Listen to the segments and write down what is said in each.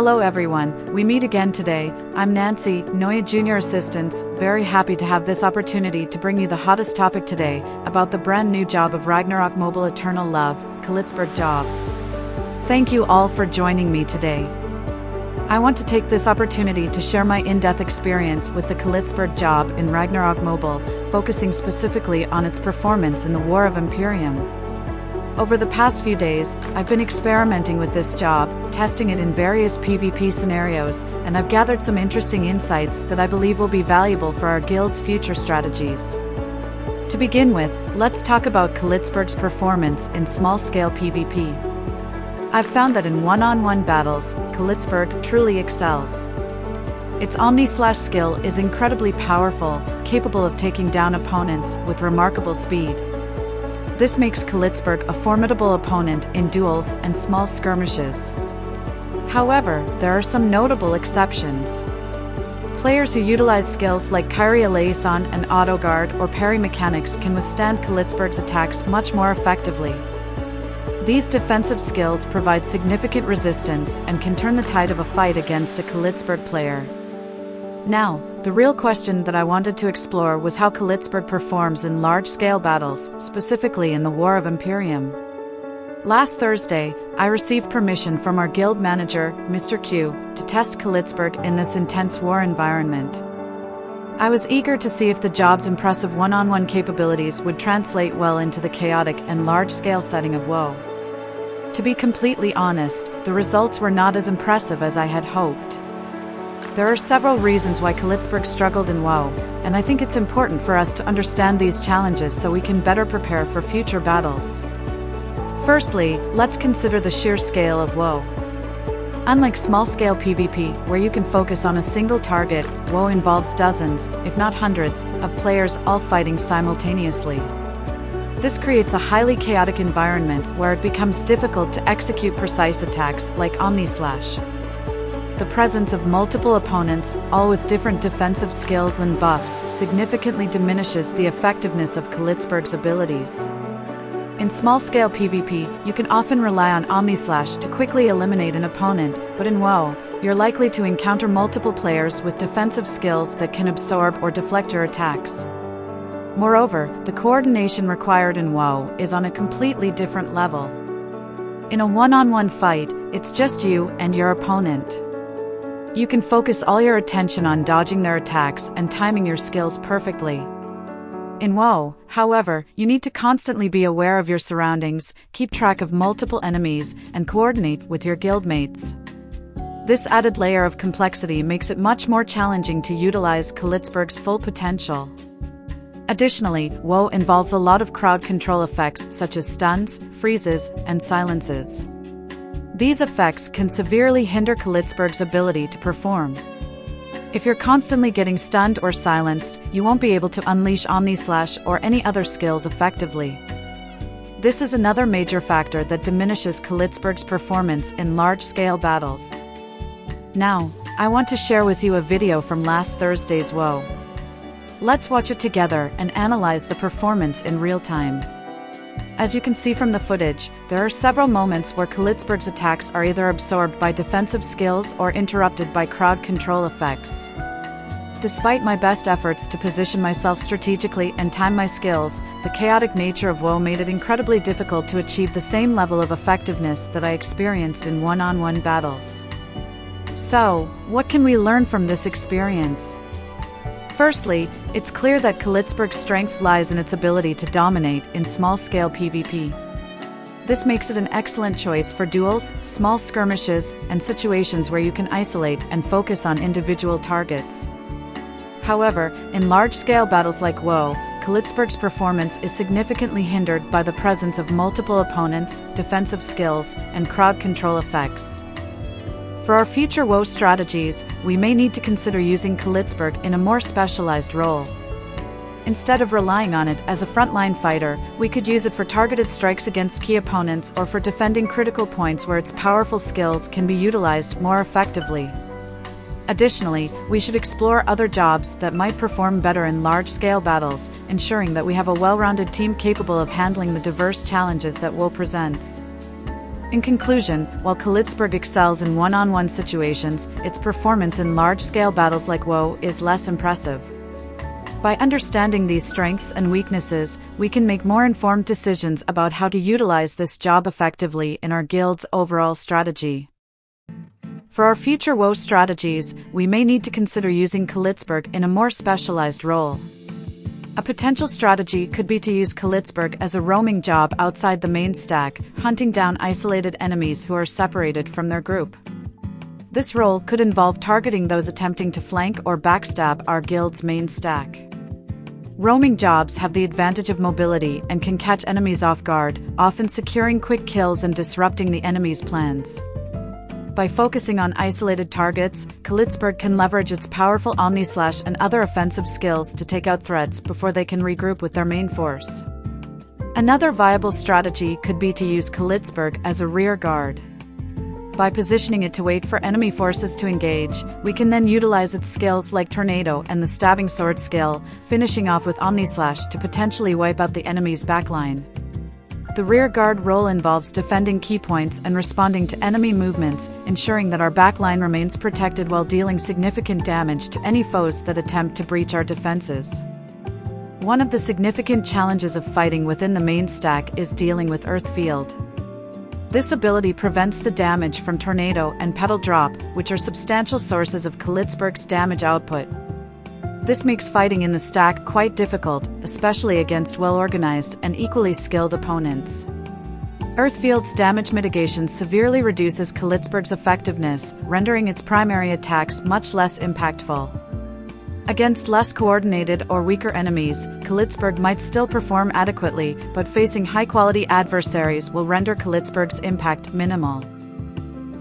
Hello everyone, we meet again today. I'm Nancy, WoE Junior Assistants, very happy to have this opportunity to bring you the hottest topic today, about the brand new job of Ragnarok Mobile Eternal Love, Khalitzburg job. Thank you all for joining me today. I want to take this opportunity to share my in-depth experience with the Khalitzburg job in Ragnarok Mobile, focusing specifically on its performance in the War of Imperium. Over the past few days, I've been experimenting with this job, testing it in various PvP scenarios, and I've gathered some interesting insights that I believe will be valuable for our guild's future strategies. To begin with, let's talk about Khalitzburg's performance in small-scale PvP. I've found that in one-on-one battles, Khalitzburg truly excels. Its Omni-slash skill is incredibly powerful, capable of taking down opponents with remarkable speed. This makes Khalitzburg a formidable opponent in duels and small skirmishes. However, there are some notable exceptions. Players who utilize skills like Kyrie Liaison and Auto Guard or parry mechanics can withstand Khalitzburg's attacks much more effectively. These defensive skills provide significant resistance and can turn the tide of a fight against a Khalitzburg player. Now, the real question that I wanted to explore was how Khalitzburg performs in large-scale battles, specifically in the War of Imperium. Last Thursday, I received permission from our guild manager, Mr. Q, to test Khalitzburg in this intense war environment. I was eager to see if the job's impressive one-on-one capabilities would translate well into the chaotic and large-scale setting of WoE. To be completely honest, the results were not as impressive as I had hoped. There are several reasons why Khalitzburg struggled in WoE, and I think it's important for us to understand these challenges so we can better prepare for future battles. Firstly, let's consider the sheer scale of WoE. Unlike small-scale PvP, where you can focus on a single target, WoE involves dozens, if not hundreds, of players all fighting simultaneously. This creates a highly chaotic environment where it becomes difficult to execute precise attacks like Omni-slash. The presence of multiple opponents, all with different defensive skills and buffs, significantly diminishes the effectiveness of Khalitzburg's abilities. In small-scale PvP, you can often rely on Omni-slash to quickly eliminate an opponent, but in WoE, you're likely to encounter multiple players with defensive skills that can absorb or deflect your attacks. Moreover, the coordination required in WoE is on a completely different level. In a one-on-one fight, it's just you and your opponent. You can focus all your attention on dodging their attacks and timing your skills perfectly. In WoE, however, you need to constantly be aware of your surroundings, keep track of multiple enemies, and coordinate with your guildmates. This added layer of complexity makes it much more challenging to utilize Khalitzburg's full potential. Additionally, WoE involves a lot of crowd control effects such as stuns, freezes, and silences. These effects can severely hinder Khalitzburg's ability to perform. If you're constantly getting stunned or silenced, you won't be able to unleash Omni-slash or any other skills effectively. This is another major factor that diminishes Khalitzburg's performance in large-scale battles. Now, I want to share with you a video from last Thursday's WoE. Let's watch it together and analyze the performance in real time. As you can see from the footage, there are several moments where Khalitzburg's attacks are either absorbed by defensive skills or interrupted by crowd control effects. Despite my best efforts to position myself strategically and time my skills, the chaotic nature of WoE made it incredibly difficult to achieve the same level of effectiveness that I experienced in one-on-one battles. So, what can we learn from this experience? Firstly, it's clear that Khalitzburg's strength lies in its ability to dominate in small-scale PvP. This makes it an excellent choice for duels, small skirmishes, and situations where you can isolate and focus on individual targets. However, in large-scale battles like WoE, Khalitzburg's performance is significantly hindered by the presence of multiple opponents, defensive skills, and crowd control effects. For our future WoE strategies, we may need to consider using Khalitzburg in a more specialized role. Instead of relying on it as a frontline fighter, we could use it for targeted strikes against key opponents or for defending critical points where its powerful skills can be utilized more effectively. Additionally, we should explore other jobs that might perform better in large-scale battles, ensuring that we have a well-rounded team capable of handling the diverse challenges that WoE presents. In conclusion, while Khalitzburg excels in one-on-one situations, its performance in large-scale battles like WoE is less impressive. By understanding these strengths and weaknesses, we can make more informed decisions about how to utilize this job effectively in our guild's overall strategy. For our future WoE strategies, we may need to consider using Khalitzburg in a more specialized role. A potential strategy could be to use Khalitzburg as a roaming job outside the main stack, hunting down isolated enemies who are separated from their group. This role could involve targeting those attempting to flank or backstab our guild's main stack. Roaming jobs have the advantage of mobility and can catch enemies off guard, often securing quick kills and disrupting the enemy's plans. By focusing on isolated targets, Khalitzburg can leverage its powerful Omnislash and other offensive skills to take out threats before they can regroup with their main force. Another viable strategy could be to use Khalitzburg as a rear guard. By positioning it to wait for enemy forces to engage, we can then utilize its skills like Tornado and the Stabbing Sword skill, finishing off with Omnislash to potentially wipe out the enemy's backline. The rear guard role involves defending key points and responding to enemy movements, ensuring that our backline remains protected while dealing significant damage to any foes that attempt to breach our defenses. One of the significant challenges of fighting within the main stack is dealing with Earth Field. This ability prevents the damage from Tornado and Petal Drop, which are substantial sources of Khalitzburg's damage output. This makes fighting in the stack quite difficult, especially against well-organized and equally skilled opponents. Earthfield's damage mitigation severely reduces Khalitzburg's effectiveness, rendering its primary attacks much less impactful. Against less coordinated or weaker enemies, Khalitzburg might still perform adequately, but facing high-quality adversaries will render Khalitzburg's impact minimal.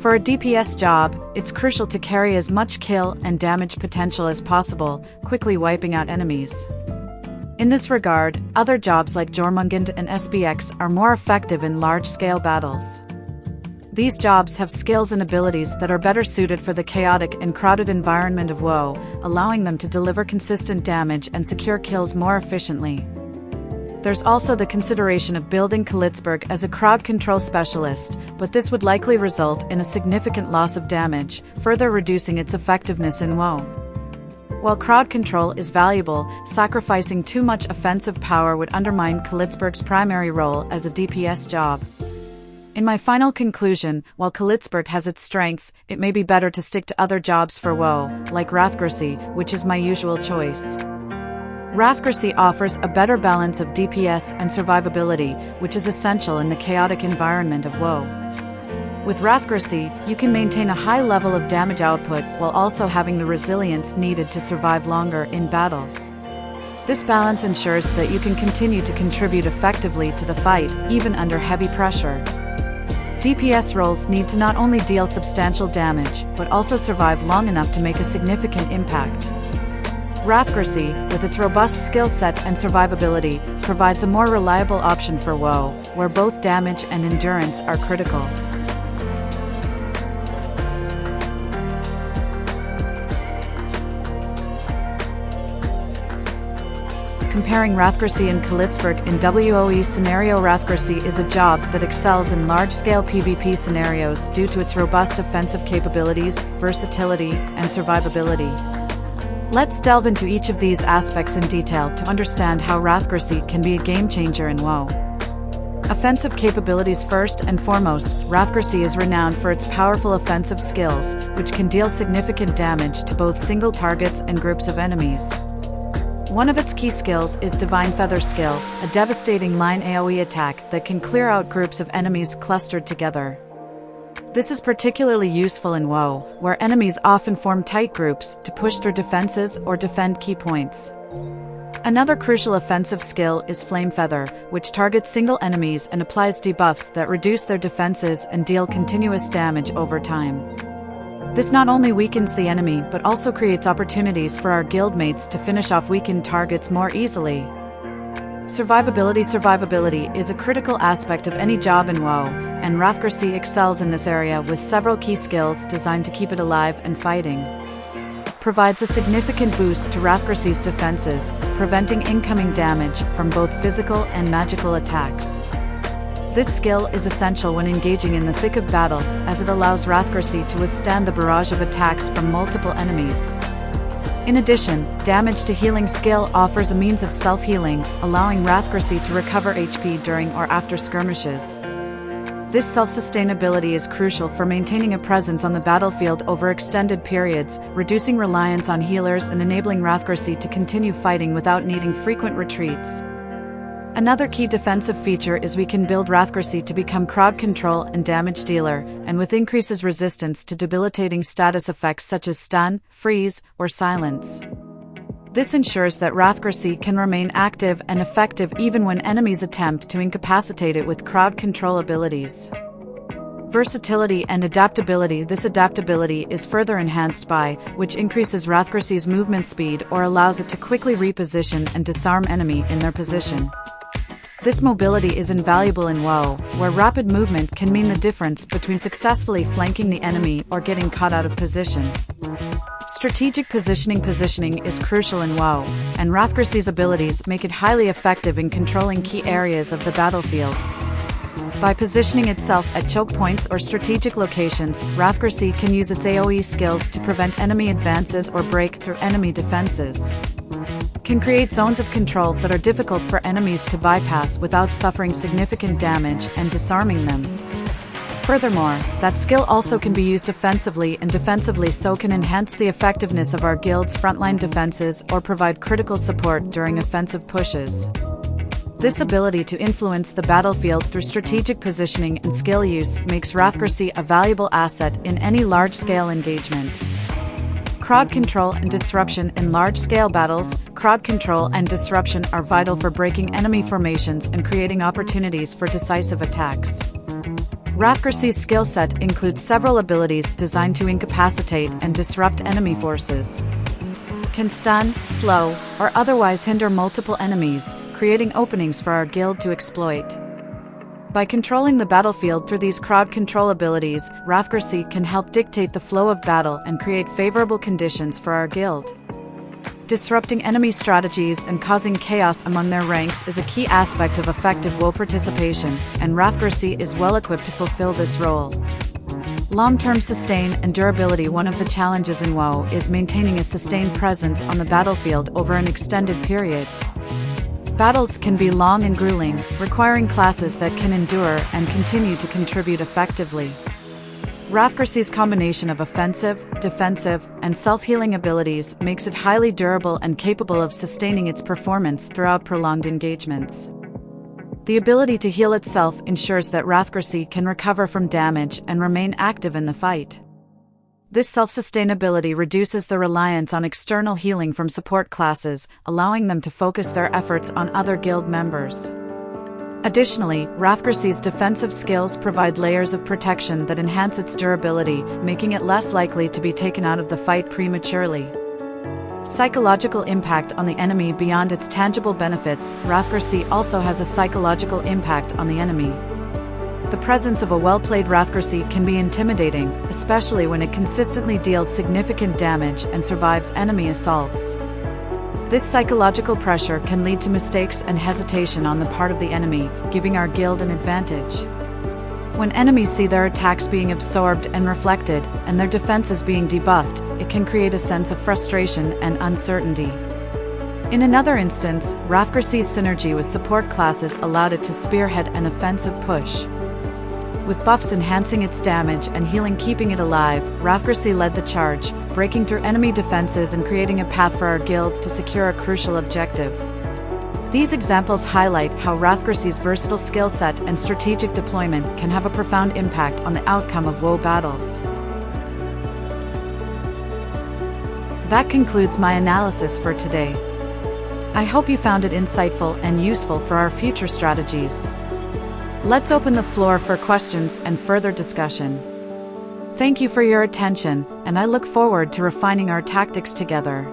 For a DPS job, it's crucial to carry as much kill and damage potential as possible, quickly wiping out enemies. In this regard, other jobs like Jormungand and SBX are more effective in large-scale battles. These jobs have skills and abilities that are better suited for the chaotic and crowded environment of WoE, allowing them to deliver consistent damage and secure kills more efficiently. There's also the consideration of building Khalitzburg as a crowd control specialist, but this would likely result in a significant loss of damage, further reducing its effectiveness in WoE. While crowd control is valuable, sacrificing too much offensive power would undermine Khalitzburg's primary role as a DPS job. In my final conclusion, while Khalitzburg has its strengths, it may be better to stick to other jobs for WoE, like Wrathgracy, which is my usual choice. Wrathgracy offers a better balance of DPS and survivability, which is essential in the chaotic environment of WoE. With Wrathgracy, you can maintain a high level of damage output while also having the resilience needed to survive longer in battle. This balance ensures that you can continue to contribute effectively to the fight, even under heavy pressure. DPS roles need to not only deal substantial damage, but also survive long enough to make a significant impact. Wrathgracy, with its robust skill set and survivability, provides a more reliable option for WoE, where both damage and endurance are critical. Comparing Wrathgracy and Khalitzburg in WoE scenario, Wrathgracy is a job that excels in large-scale PvP scenarios due to its robust offensive capabilities, versatility, and survivability. Let's delve into each of these aspects in detail to understand how Wrathgracy can be a game-changer in WoE. Offensive capabilities. First and foremost, Wrathgracy is renowned for its powerful offensive skills, which can deal significant damage to both single targets and groups of enemies. One of its key skills is Divine Feather skill, a devastating line AoE attack that can clear out groups of enemies clustered together. This is particularly useful in WoE, where enemies often form tight groups to push through defenses or defend key points. Another crucial offensive skill is Flame Feather, which targets single enemies and applies debuffs that reduce their defenses and deal continuous damage over time. This not only weakens the enemy but also creates opportunities for our guildmates to finish off weakened targets more easily. Survivability. Survivability is a critical aspect of any job in WoE, and Wrathgracy excels in this area with several key skills designed to keep it alive and fighting. Provides a significant boost to Wrathgracy's defenses, preventing incoming damage from both physical and magical attacks. This skill is essential when engaging in the thick of battle, as it allows Wrathy to withstand the barrage of attacks from multiple enemies. In addition, damage to healing skill offers a means of self-healing, allowing Wrathy to recover HP during or after skirmishes. This self-sustainability is crucial for maintaining a presence on the battlefield over extended periods, reducing reliance on healers and enabling Wrathy to continue fighting without needing frequent retreats. Another key defensive feature is we can build Wrathy to become crowd control and damage dealer, and with increases resistance to debilitating status effects such as stun, freeze, or silence. This ensures that Wrathy can remain active and effective even when enemies attempt to incapacitate it with crowd control abilities. Versatility and adaptability. This adaptability is further enhanced by, which increases Wrathy's movement speed or allows it to quickly reposition and disarm enemy in their position. This mobility is invaluable in WoE, where rapid movement can mean the difference between successfully flanking the enemy or getting caught out of position. Strategic positioning is crucial in WoE, and Wrathy's abilities make it highly effective in controlling key areas of the battlefield. By positioning itself at choke points or strategic locations, Wrathy can use its AoE skills to prevent enemy advances or break through enemy defenses. Can create zones of control that are difficult for enemies to bypass without suffering significant damage and disarming them. Furthermore, that skill also can be used offensively and defensively, so can enhance the effectiveness of our guild's frontline defenses or provide critical support during offensive pushes. This ability to influence the battlefield through strategic positioning and skill use makes Wrathy a valuable asset in any large-scale engagement. Crowd control and disruption. In large-scale battles, crowd control and disruption are vital for breaking enemy formations and creating opportunities for decisive attacks. Wrathy's skill set includes several abilities designed to incapacitate and disrupt enemy forces. Can stun, slow, or otherwise hinder multiple enemies, creating openings for our guild to exploit. By controlling the battlefield through these crowd control abilities, Wrathy can help dictate the flow of battle and create favorable conditions for our guild. Disrupting enemy strategies and causing chaos among their ranks is a key aspect of effective WoE participation, and Wrathy is well equipped to fulfill this role. Long-term sustain and durability. One of the challenges in WoE is maintaining a sustained presence on the battlefield over an extended period. Battles can be long and grueling, requiring classes that can endure and continue to contribute effectively. Wrathy's combination of offensive, defensive, and self-healing abilities makes it highly durable and capable of sustaining its performance throughout prolonged engagements. The ability to heal itself ensures that Wrathy can recover from damage and remain active in the fight. This self-sustainability reduces the reliance on external healing from support classes, allowing them to focus their efforts on other guild members. Additionally, Wrathy's defensive skills provide layers of protection that enhance its durability, making it less likely to be taken out of the fight prematurely. Psychological impact on the enemy. Beyond its tangible benefits, Wrathy also has a psychological impact on the enemy. The presence of a well-played Wrathy can be intimidating, especially when it consistently deals significant damage and survives enemy assaults. This psychological pressure can lead to mistakes and hesitation on the part of the enemy, giving our guild an advantage. When enemies see their attacks being absorbed and reflected, and their defenses being debuffed, it can create a sense of frustration and uncertainty. In another instance, Wrathy's synergy with support classes allowed it to spearhead an offensive push. With buffs enhancing its damage and healing keeping it alive, Wrathy led the charge, breaking through enemy defenses and creating a path for our guild to secure a crucial objective. These examples highlight how Wrathy's versatile skill set and strategic deployment can have a profound impact on the outcome of WoE battles. That concludes my analysis for today. I hope you found it insightful and useful for our future strategies. Let's open the floor for questions and further discussion. Thank you for your attention, and I look forward to refining our tactics together.